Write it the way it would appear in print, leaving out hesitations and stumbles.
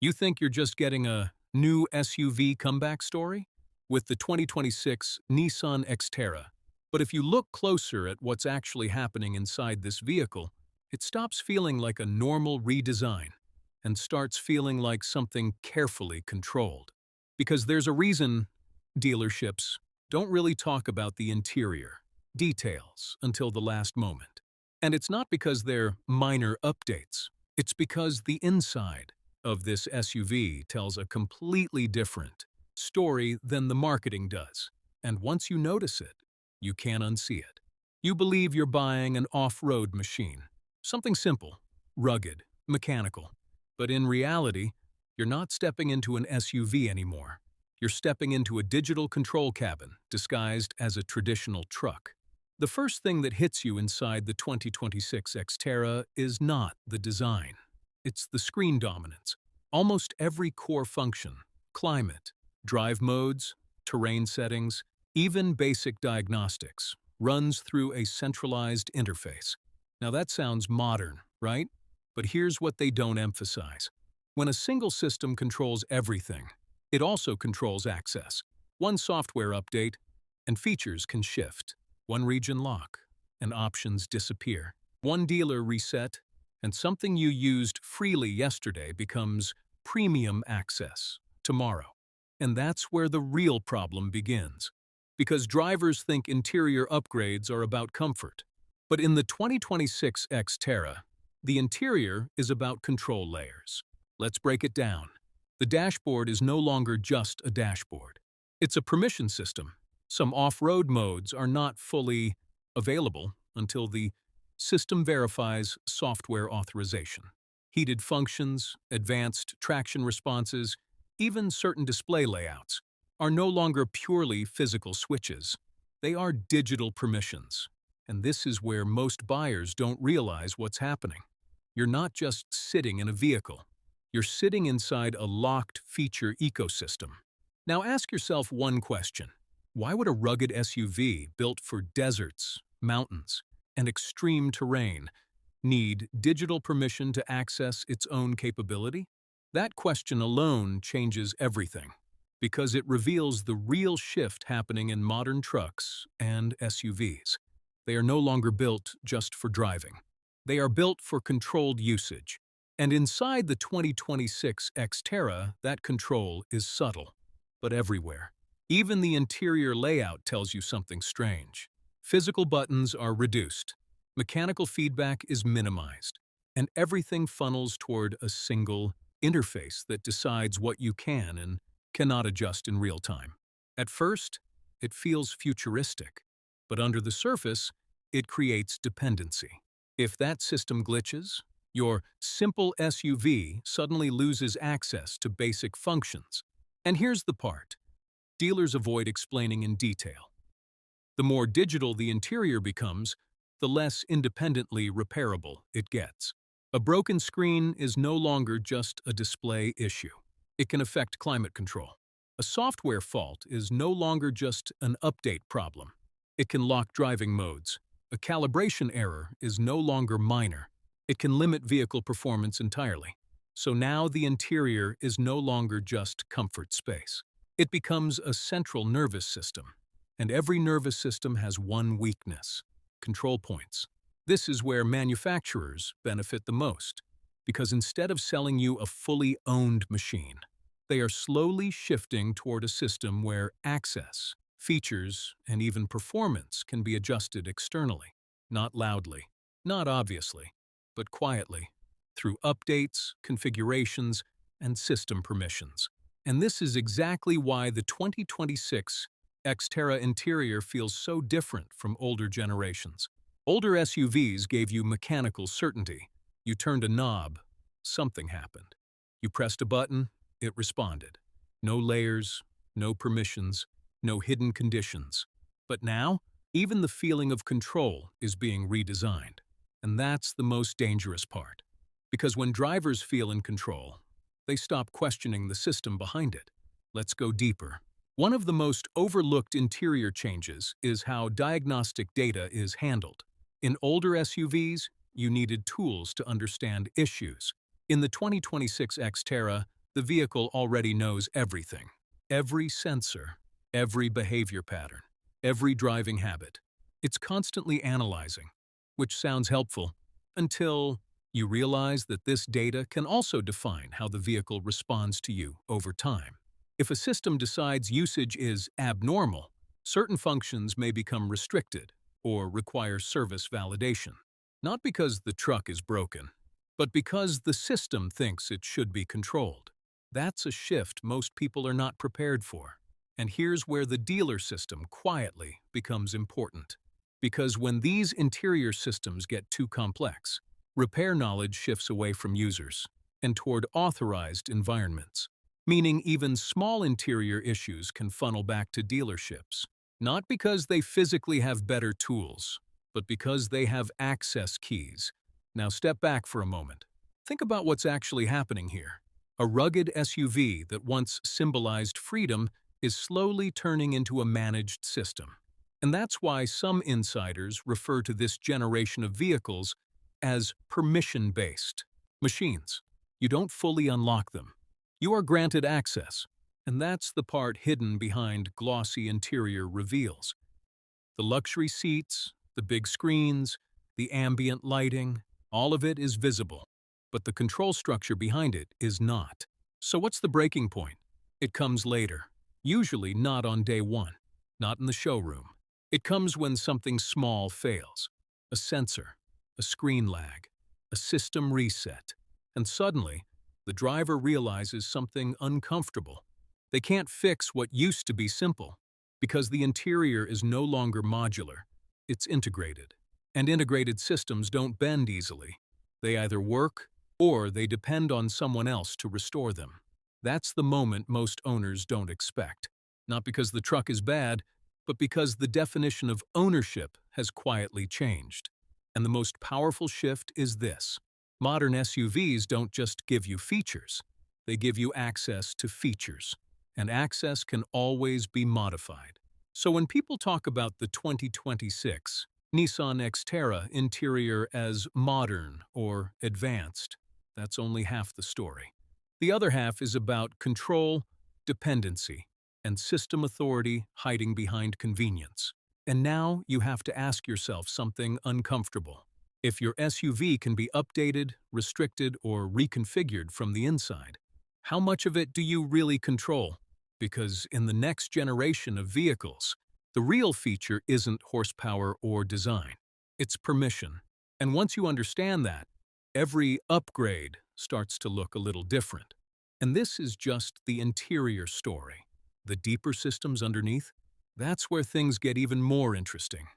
You think you're just getting a new SUV comeback story? With the 2026 Nissan Xterra. But if you look closer at what's actually happening inside this vehicle, it stops feeling like a normal redesign and starts feeling like something carefully controlled. Because there's a reason dealerships don't really talk about the interior details until the last moment. And it's not because they're minor updates. It's because the inside of this SUV tells a completely different story than the marketing does. And once you notice it, you can't unsee it. You believe you're buying an off-road machine, something simple, rugged, mechanical. But in reality, you're not stepping into an SUV anymore. You're stepping into a digital control cabin disguised as a traditional truck. The first thing that hits you inside the 2026 Xterra is not the design. It's the screen dominance. Almost every core function, climate, drive modes, terrain settings, even basic diagnostics, runs through a centralized interface. Now that sounds modern, right? But here's what they don't emphasize. When a single system controls everything, it also controls access. One software update, and features can shift. One region lock, and options disappear. One dealer reset, and something you used freely yesterday becomes premium access tomorrow. And that's where the real problem begins. Because drivers think interior upgrades are about comfort. But in the 2026 Xterra, the interior is about control layers. Let's break it down. The dashboard is no longer just a dashboard. It's a permission system. Some off-road modes are not fully available until the system verifies software authorization. Heated functions, advanced traction responses, even certain display layouts are no longer purely physical switches. They are digital permissions. And this is where most buyers don't realize what's happening. You're not just sitting in a vehicle. You're sitting inside a locked feature ecosystem. Now ask yourself one question. Why would a rugged SUV built for deserts, mountains, and extreme terrain need digital permission to access its own capability? That question alone changes everything, because it reveals the real shift happening in modern trucks and SUVs. They are no longer built just for driving. They are built for controlled usage. And inside the 2026 Xterra, that control is subtle, but everywhere. Even the interior layout tells you something strange. Physical buttons are reduced, mechanical feedback is minimized, and everything funnels toward a single interface that decides what you can and cannot adjust in real time. At first, it feels futuristic, but under the surface, it creates dependency. If that system glitches, your simple SUV suddenly loses access to basic functions. And here's the part dealers avoid explaining in detail. The more digital the interior becomes, the less independently repairable it gets. A broken screen is no longer just a display issue. It can affect climate control. A software fault is no longer just an update problem. It can lock driving modes. A calibration error is no longer minor. It can limit vehicle performance entirely. So now the interior is no longer just comfort space. It becomes a central nervous system. And every nervous system has one weakness: control points. This is where manufacturers benefit the most, because instead of selling you a fully owned machine, they are slowly shifting toward a system where access, features, and even performance can be adjusted externally, not loudly, not obviously, but quietly, through updates, configurations, and system permissions. And this is exactly why the 2026 Xterra interior feels so different from older generations. Older SUVs gave you mechanical certainty. You turned a knob, something happened. You pressed a button, it responded. No layers, no permissions, no hidden conditions. But now, even the feeling of control is being redesigned. And that's the most dangerous part. Because when drivers feel in control, they stop questioning the system behind it. Let's go deeper. One of the most overlooked interior changes is how diagnostic data is handled. In older SUVs, you needed tools to understand issues. In the 2026 Xterra, The vehicle already knows everything. Every sensor, every behavior pattern, every driving habit. It's constantly analyzing, which sounds helpful, until you realize that this data can also define how the vehicle responds to you over time. If a system decides usage is abnormal, certain functions may become restricted or require service validation. Not because the truck is broken, but because the system thinks it should be controlled. That's a shift most people are not prepared for. And here's where the dealer system quietly becomes important. Because when these interior systems get too complex, repair knowledge shifts away from users and toward authorized environments, meaning even small interior issues can funnel back to dealerships, not because they physically have better tools, but because they have access keys. Now step back for a moment. Think about what's actually happening here. A rugged SUV that once symbolized freedom is slowly turning into a managed system. And that's why some insiders refer to this generation of vehicles as permission-based machines. You don't fully unlock them. You are granted access, and that's the part hidden behind glossy interior reveals. The luxury seats, the big screens, the ambient lighting, all of it is visible, but the control structure behind it is not. So what's the breaking point? It comes later, usually not on day one, not in the showroom. It comes when something small fails, a sensor, a screen lag, a system reset, and suddenly, the driver realizes something uncomfortable. They can't fix what used to be simple, because the interior is no longer modular, it's integrated. And integrated systems don't bend easily. They either work or they depend on someone else to restore them. That's the moment most owners don't expect, not because the truck is bad, but because the definition of ownership has quietly changed. And the most powerful shift is this. Modern SUVs don't just give you features, they give you access to features. And access can always be modified. So when people talk about the 2026 Nissan Xterra interior as modern or advanced, that's only half the story. The other half is about control, dependency, and system authority hiding behind convenience. And now you have to ask yourself something uncomfortable. If your SUV can be updated, restricted, or reconfigured from the inside, how much of it do you really control? Because in the next generation of vehicles, the real feature isn't horsepower or design. It's permission. And once you understand that, every upgrade starts to look a little different. And this is just the interior story. The deeper systems underneath, that's where things get even more interesting.